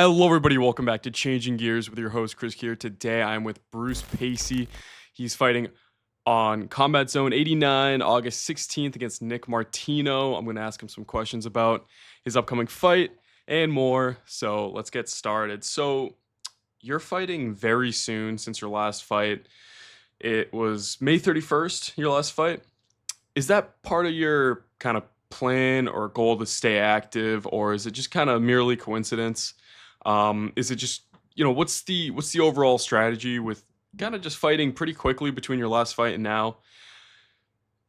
Hello, everybody. Welcome back to Changing Gears with your host, Chris here. Today, I'm with Bruce Pacy. He's fighting on Combat Zone 89, August 16th against Nick Martino. I'm going to ask him some questions about his upcoming fight and more. So let's get started. So you're fighting very soon since your last fight. It was May 31st, your last fight. Is that part of your kind of plan or goal to stay active, or is it just kind of merely coincidence? Is it just what's the overall strategy with kind of just fighting pretty quickly between your last fight and now,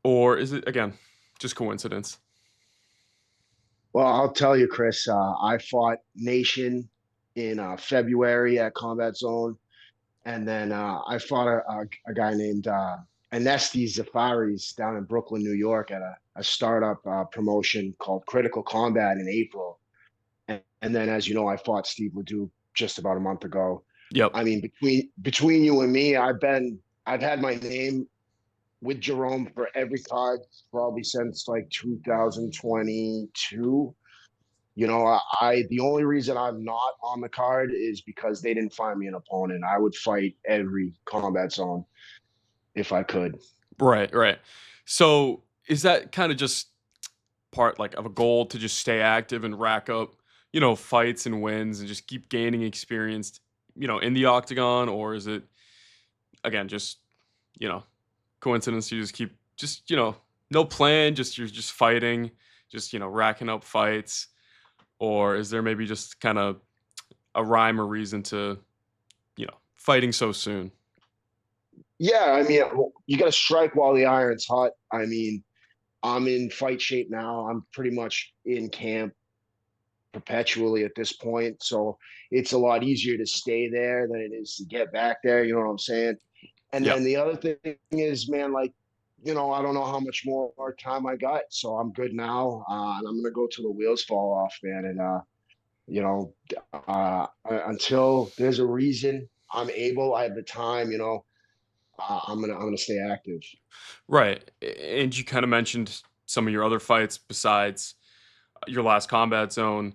or is it again just coincidence? Well, I'll tell you, Chris, I fought Nation in February at Combat Zone. And then I fought a guy named Anesti Zafaris down in Brooklyn, New York at a startup promotion called Critical Combat in April. And then, as you know, I fought Steve Ledoux just about a month ago. Yep. I mean, between you and me, I've had my name with Jerome for every card probably since like 2022. The only reason I'm not on the card is because they didn't find me an opponent. I would fight every combat zone if I could. Right, right. So is that kind of just part like of a goal to just stay active and rack up, fights and wins and just keep gaining experience, in the octagon, or is it again just, you know, coincidence you just keep just, no plan, just you're just fighting, just, racking up fights, or is there maybe just kind of a rhyme or reason to, fighting so soon? Yeah, I mean, you got to strike while the iron's hot. I mean, I'm in fight shape now. I'm pretty much in camp perpetually at this point. So it's a lot easier to stay there than it is to get back there. You know what I'm saying? And Yep. then the other thing is, man, like, I don't know how much more time I got. So I'm good now. And I'm going to go till the wheels fall off, man. And, you know, until there's a reason I'm able, I have the time, I'm gonna stay active. Right. And you kind of mentioned some of your other fights besides your last combat zone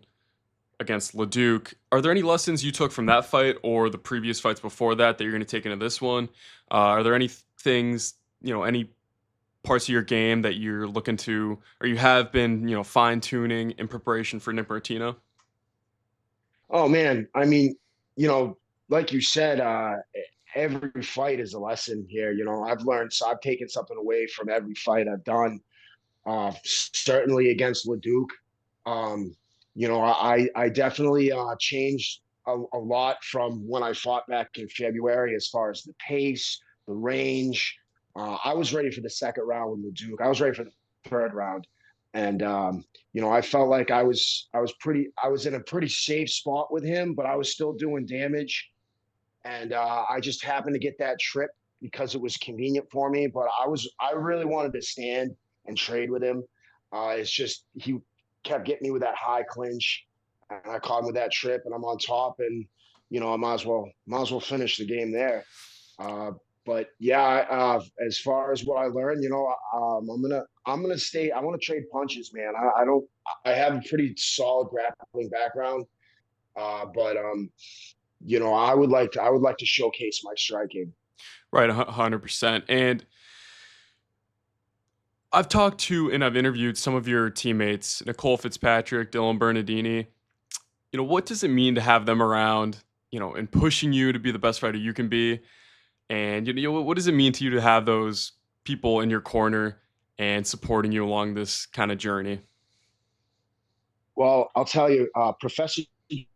against Leduc. Are there any lessons you took from that fight or the previous fights before that that you're going to take into this one? Are there any things, any parts of your game that you're looking to, or you have been, fine tuning in preparation for Nick Martino? Oh man, I mean, you know, like you said, every fight is a lesson here. I've learned, so I've taken something away from every fight I've done. Certainly against Leduc. Um, I definitely changed a lot from when I fought back in February as far as the pace, the range. I was ready for the second round with Leduc. I was ready for the third round, and I felt like I was in a pretty safe spot with him, but I was still doing damage, and I just happened to get that trip because it was convenient for me. But I really wanted to stand and trade with him. It's just he kept getting me with that high clinch, and I caught him with that trip, and I'm on top, and I might as well finish the game there. Uh, but yeah, as far as what I learned, I'm gonna stay. I want to trade punches, man. I don't. I have a pretty solid grappling background, but I would like to showcase my striking. Right, 100%. And I've talked to and I've interviewed some of your teammates, Nicole Fitzpatrick, Dylan Bernardini. What does it mean to have them around, and pushing you to be the best fighter you can be? And what does it mean to you to have those people in your corner and supporting you along this kind of journey? Well, I'll tell you, Professor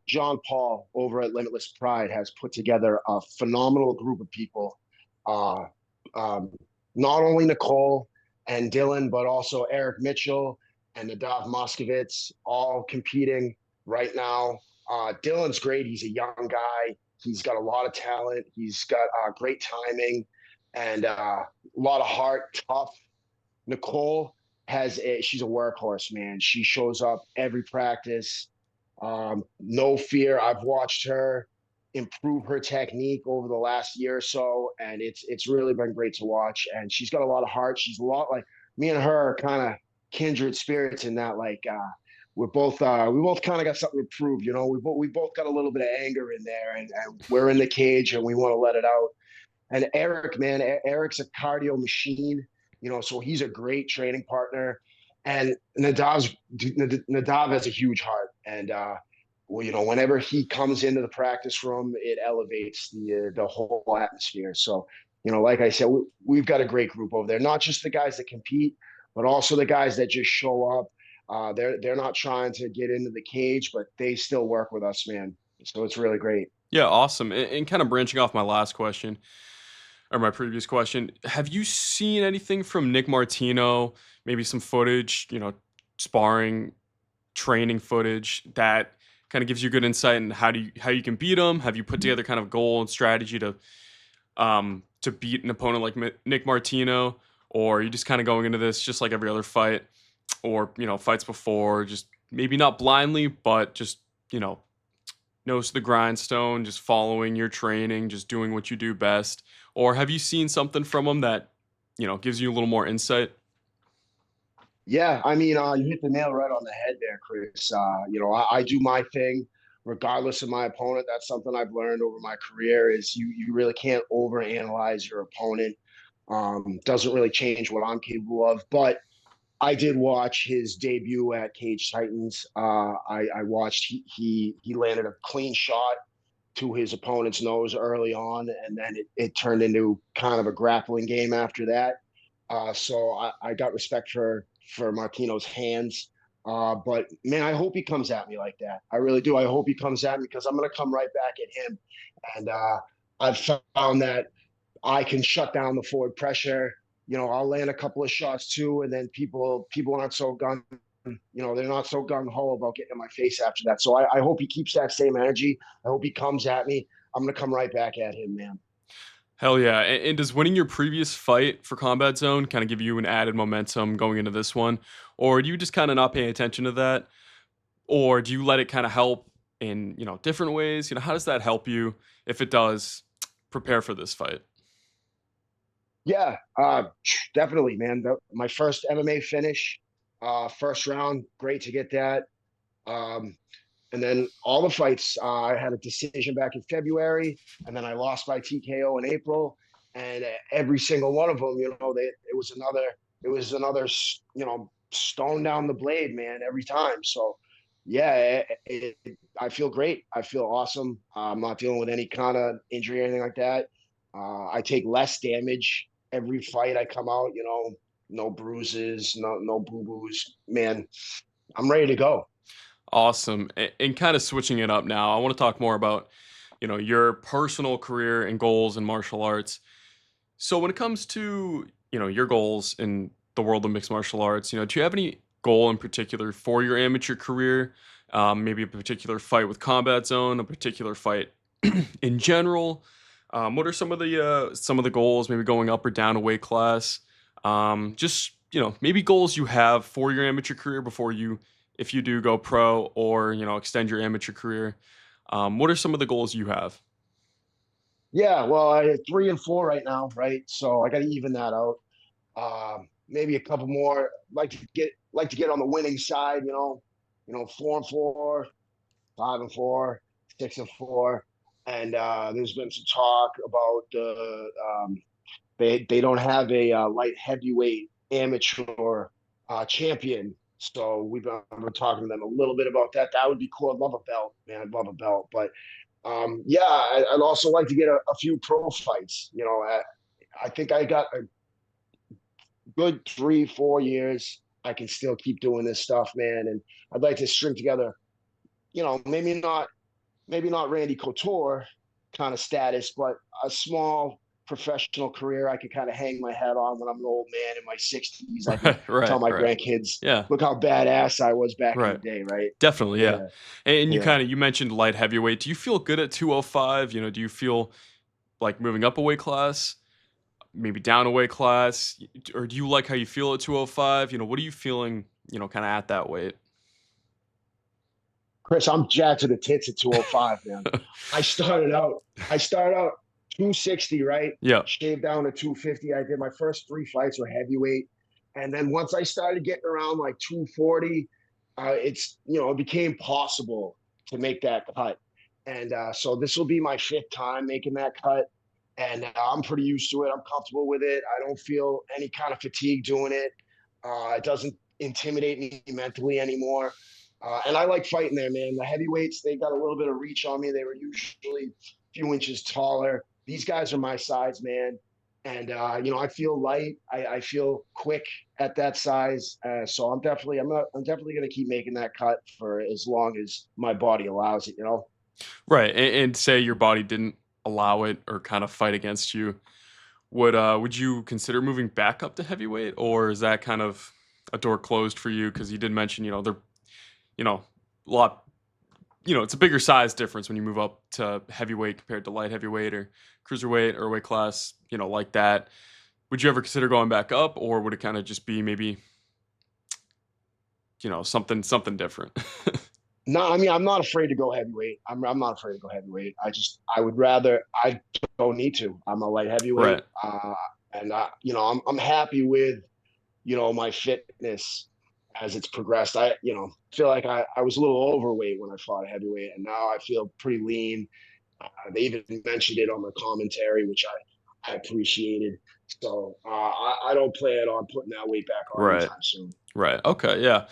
John Paul over at Limitless Pride has put together a phenomenal group of people. Uh, um, Not only Nicole and Dylan, but also Eric Mitchell and Nadav Moskovitz, all competing right now. Dylan's great. He's a young guy. He's got a lot of talent. He's got great timing and a lot of heart, tough. Nicole she's a workhorse, man. She shows up every practice. No fear. I've watched her improve her technique over the last year or so, and it's really been great to watch. And she's got a lot of heart. She's a lot like me and her are kind of kindred spirits in that, like we both kind of got something to prove. You know, we both got a little bit of anger in there, and we're in the cage and we want to let it out. And Eric, man, Eric's a cardio machine, you know, so he's a great training partner. And Nadav has a huge heart, and well, you know, whenever he comes into the practice room, it elevates the whole atmosphere. So, you know, like I said, we've got a great group over there. Not just the guys that compete, but also the guys that just show up. They're not trying to get into the cage, but they still work with us, man. So it's really great. Yeah, awesome. And kind of branching off my last question or my previous question, have you seen anything from Nick Martino? Maybe some footage, sparring, training footage that kind of gives you good insight in how you can beat him. Have you put together kind of goal and strategy to beat an opponent like Nick Martino, or are you just kind of going into this just like every other fight, or fights before, just maybe not blindly, but just you know nose to the grindstone, just following your training, just doing what you do best? Or have you seen something from him that, gives you a little more insight? Yeah, I mean, you hit the nail right on the head there, Chris. You know, I do my thing regardless of my opponent. That's something I've learned over my career is you really can't overanalyze your opponent. Doesn't really change what I'm capable of. But I did watch his debut at Cage Titans. I watched he landed a clean shot to his opponent's nose early on, and then it turned into kind of a grappling game after that. So I got respect for Martino's hands. But man, I hope he comes at me like that. I really do. I hope he comes at me because I'm going to come right back at him. And I've found that I can shut down the forward pressure. You know, I'll land a couple of shots too, and then people aren't so gun. You know, they're not so gung ho about getting in my face after that. So I hope he keeps that same energy. I hope he comes at me. I'm gonna come right back at him, man. Hell yeah. And does winning your previous fight for Combat Zone kind of give you an added momentum going into this one? Or do you just kind of not pay attention to that? Or do you let it kind of help in, different ways? How does that help you, if it does, prepare for this fight? Yeah, definitely, man. My first MMA finish, first round, great to get that. Um, and then all the fights, I had a decision back in February, and then I lost by TKO in April. And every single one of them, you know, it was another, you know, stone down the blade, man, every time. So, yeah, I feel great. I feel awesome. I'm not dealing with any kind of injury or anything like that. I take less damage every fight I come out. You know, no bruises, no boo boos. Man, I'm ready to go. Awesome. And kind of switching it up now, I want to talk more about, your personal career and goals in martial arts. So when it comes to, your goals in the world of mixed martial arts, do you have any goal in particular for your amateur career? Maybe a particular fight with Combat Zone, a particular fight in general? What are some of the goals? Maybe going up or down a weight class. Just maybe goals you have for your amateur career before you, if you do go pro or extend your amateur career. What are some of the goals you have? Yeah, well, I had 3 and 4 right now, right? So I got to even that out. Maybe a couple more. Like to get on the winning side, you know, 4 and 4, 5 and 4, 6 and 4, and there's been some talk about they don't have a light heavyweight amateur champion. So we've been talking to them a little bit about that. That would be cool. I'd love a belt, man. I'd love a belt. But yeah, I'd also like to get a few pro fights. You know, I think I got a good 3, 4 years. I can still keep doing this stuff, man. And I'd like to string together, you know, maybe not Randy Couture kind of status, but a small professional career I could kind of hang my hat on when I'm an old man in my 60s. I can Right, tell right, my right. grandkids, Yeah, look how badass I was back in the right. day, right? Definitely, yeah. Yeah, And yeah. you mentioned light heavyweight. Do you feel good at 205? Do you feel like moving up a weight class, maybe down a weight class, or do you like how you feel at 205? What are you feeling, kind of at that weight? Chris, I'm jacked to the tits at 205, man. I started out, I started out 260, right? Yeah. Shaved down to 250. I did my first 3 fights were heavyweight. And then once I started getting around like 240, it's it became possible to make that cut, and so this will be my fifth time making that cut, and I'm pretty used to it. I'm comfortable with it. I don't feel any kind of fatigue doing it. It doesn't intimidate me mentally anymore. And I like fighting there, man. The heavyweights, they got a little bit of reach on me. They were usually a few inches taller. These guys are my size, man. And I feel light. I feel quick at that size. So I'm definitely gonna keep making that cut for as long as my body allows it. Right. And say your body didn't allow it or kind of fight against you. Would you consider moving back up to heavyweight, or is that kind of a door closed for you? Because you did mention, they're, you know, a lot, it's a bigger size difference when you move up to heavyweight compared to light heavyweight or cruiserweight or weight class, like that. Would you ever consider going back up, or would it kind of just be maybe, something different? No, I mean I'm not afraid to go heavyweight. I'm not afraid to go heavyweight. I would rather. I don't need to. I'm a light heavyweight, Right. and I'm happy with my fitness as it's progressed. I feel like I was a little overweight when I fought a heavyweight, and now I feel pretty lean. They even mentioned it on the commentary, which I appreciated. So I don't plan on putting that weight back on Right. anytime soon. Right. Okay. Yeah.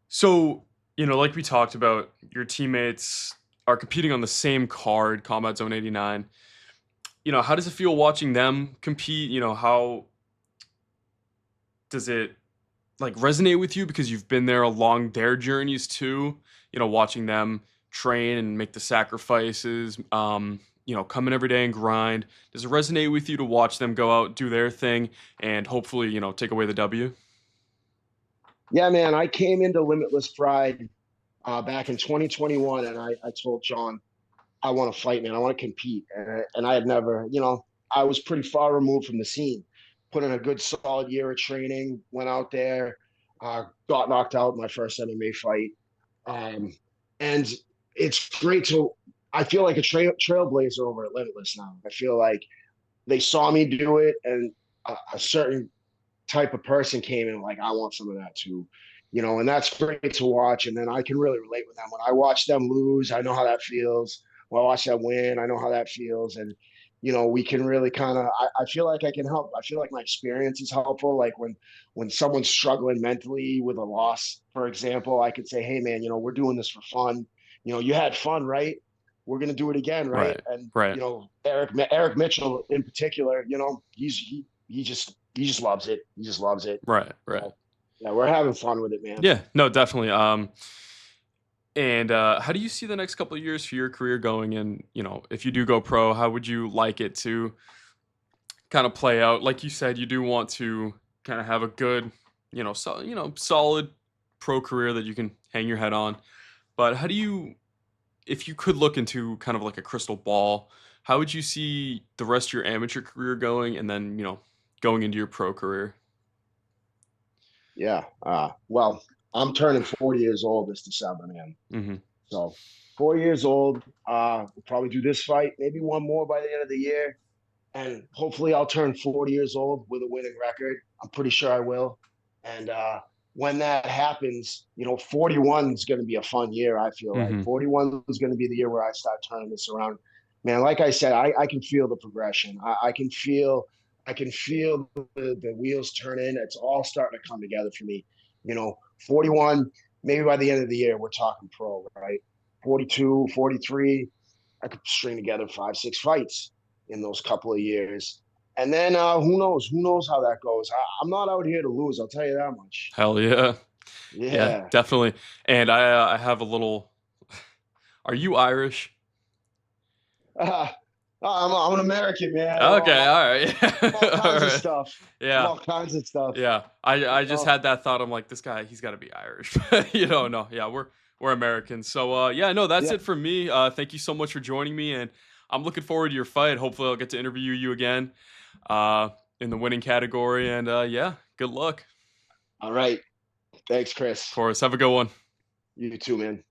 So, like we talked about, your teammates are competing on the same card, Combat Zone 89. How does it feel watching them compete? How does it like resonate with you because you've been there along their journeys too? Watching them train and make the sacrifices, come in every day and grind. Does it resonate with you to watch them go out, do their thing, and hopefully, take away the W? Yeah, man, I came into Limitless Pride back in 2021, and I told John I want to fight, man. I want to compete, and I had never, I was pretty far removed from the scene. Put in a good solid year of training, went out there, got knocked out in my first MMA fight, um, and it's great to. I feel like a trailblazer over at Limitless now. I feel like they saw me do it, and a certain type of person came in like I want some of that too, and that's great to watch. And then I can really relate with them when I watch them lose. I know how that feels. When I watch them win, I know how that feels. And we can really kind of. I feel like I can help. I feel like my experience is helpful. Like when someone's struggling mentally with a loss, for example, I could say, hey man, we're doing this for fun. You had fun, right? We're gonna do it again, right? Right. And Right. Eric Mitchell in particular, he just loves it. He just loves it. Right. Right. So, yeah, we're having fun with it, man. Yeah. No, definitely. And how do you see the next couple of years for your career going? And if you do go pro, how would you like it to kind of play out? Like you said, you do want to kind of have a good, solid pro career that you can hang your head on. But how do you, if you could look into kind of like a crystal ball, how would you see the rest of your amateur career going, and then going into your pro career? Yeah. Well, I'm turning 40 years old this December, man. Hmm. So 4 years old. We'll probably do this fight, maybe one more by the end of the year. And hopefully I'll turn 40 years old with a winning record. I'm pretty sure I will. And when that happens, 41 is going to be a fun year. I feel like Hmm. 41 is going to be the year where I start turning this around. Man, like I said, I can feel the progression. I can feel the wheels turning. It's all starting to come together for me. 41, maybe by the end of the year, we're talking pro, right? 42, 43, I could string together 5, 6 fights in those couple of years. And then who knows? Who knows how that goes? I'm not out here to lose. I'll tell you that much. Hell yeah. Yeah, Yeah. definitely. And I have a little. Are you Irish? I'm an American, man. Okay, all right. All All kinds of right. stuff. I'm Yeah. all kinds of stuff. Yeah. I You just know? had that thought. I'm like, this guy, he's got to be Irish. No. Yeah, we're Americans. So yeah, no, that's Yeah. it for me. Thank you so much for joining me, and I'm looking forward to your fight. Hopefully I'll get to interview you again uh in the winning category, and yeah, good luck. All right. Thanks, Of Chris. course. Have a good one. You too, man.